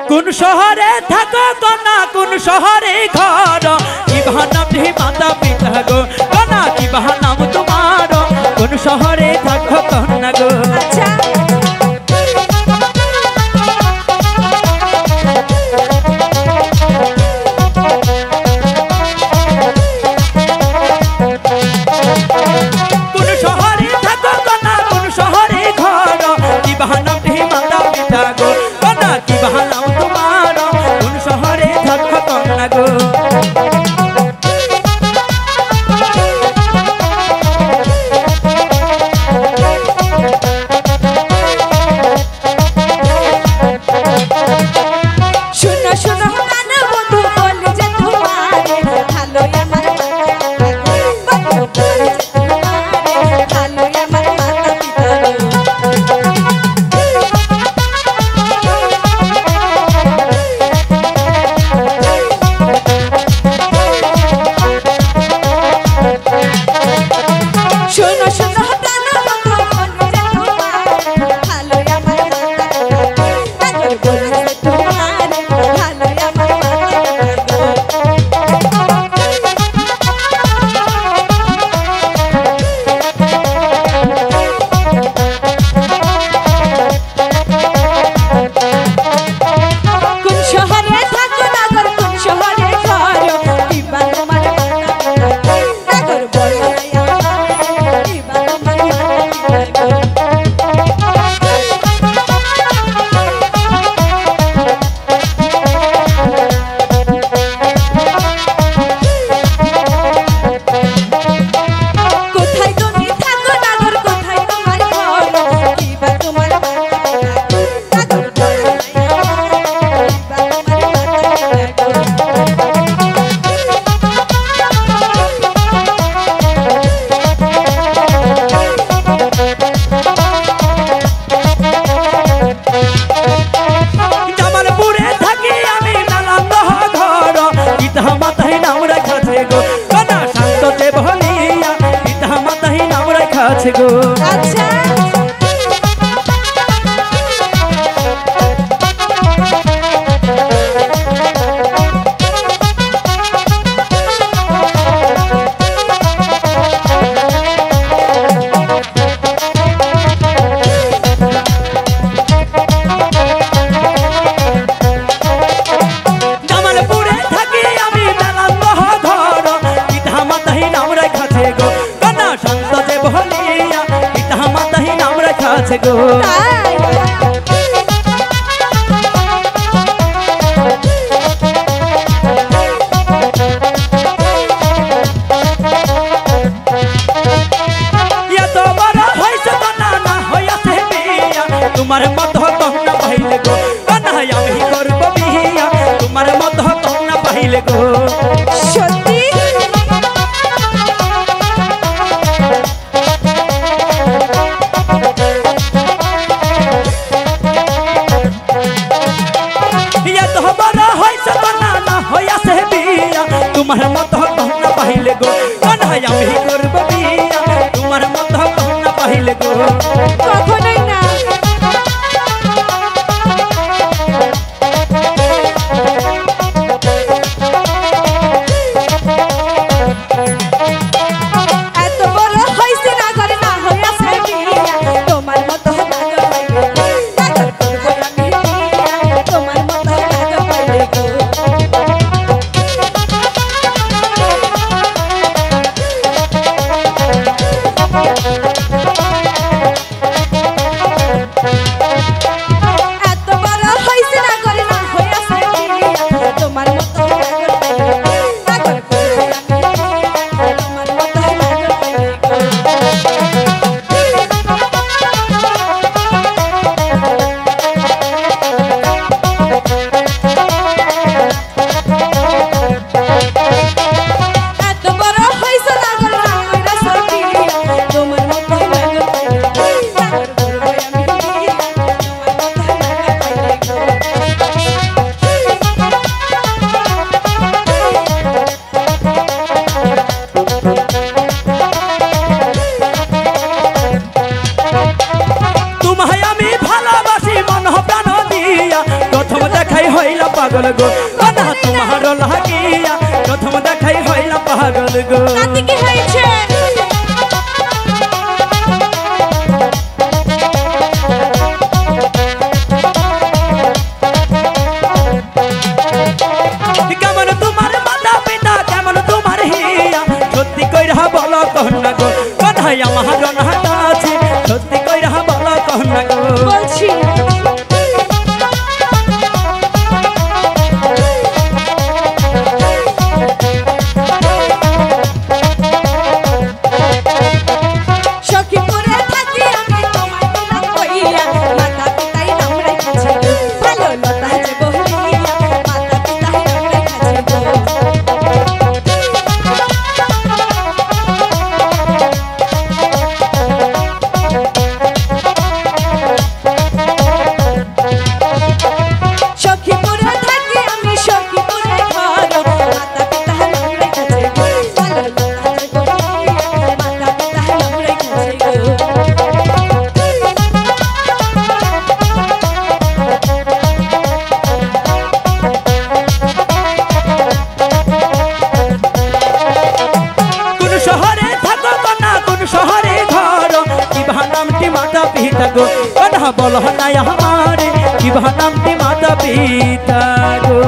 কোন শহরে থাকো কন্যা কোন শহরে ঘর কি নাম মাতা পিতা গো কন্যা কি নাম তোমার কোন শহরে থাকো কন্যা গো কোন শহরে থাকো কন্যা কোন শহরে ঘর কি নাম মাতা পিতা গো কন্যা কি নাম তোমার কোন শহরে থাকো কন্যা গো গো আচ্ছা জামালপুরে থাকি আমি দালান ঘর পিতা মাতাহি নাম রাখাছে গো কন্যা শান্ত দেব হলিয়া পিতা মাতাহি নাম রাখাছে গো তোমার মত কন্যা পাইলে গো কন্যা আমি করব বিয়া তোমার মত কন্যা পাইলে গো সত্যি ইয়া তো বড় হইছে কন্যা না হইয়াছে বিয়া তোমার মত কন্যা পাইলে গো কন্যা আমি করব বিয়া তোমার মত কন্যা পাইলে গো কখনোই না পাগল গো কানা তোমার লাগিয়া প্রথম দেখাই হইলাম পাগল গো তাতে কি হয়েছে কেমন তোমার মাতা পিতা কেমন তোমার হিয়া সত্যি কইরা বলো কন্যা গো কানাই আমার অনাথ আছে সত্যি কইরা বলো কন্যা গো বলছি সখীপুরে থাকি আমি তোমায় দিলাম কইয়া মাতা পিতাই নাম রেখেছে ভালো লতা যে বহিয়া মাতা পিতাই নাম রেখেছে সখীপুরে থাকি আমি সখীপুরে ঘর মাতা পিতাই নাম রেখেছে ভালো লতা যে বহিয়া মাতা পিতাই নাম রেখেছে কোন শহরে থাকো কন্যা কোন শহরে ঘর কি নামটি মাতা পিতা গো কন্যা বলো না আমারে কি নামটি মাতা পিতা গো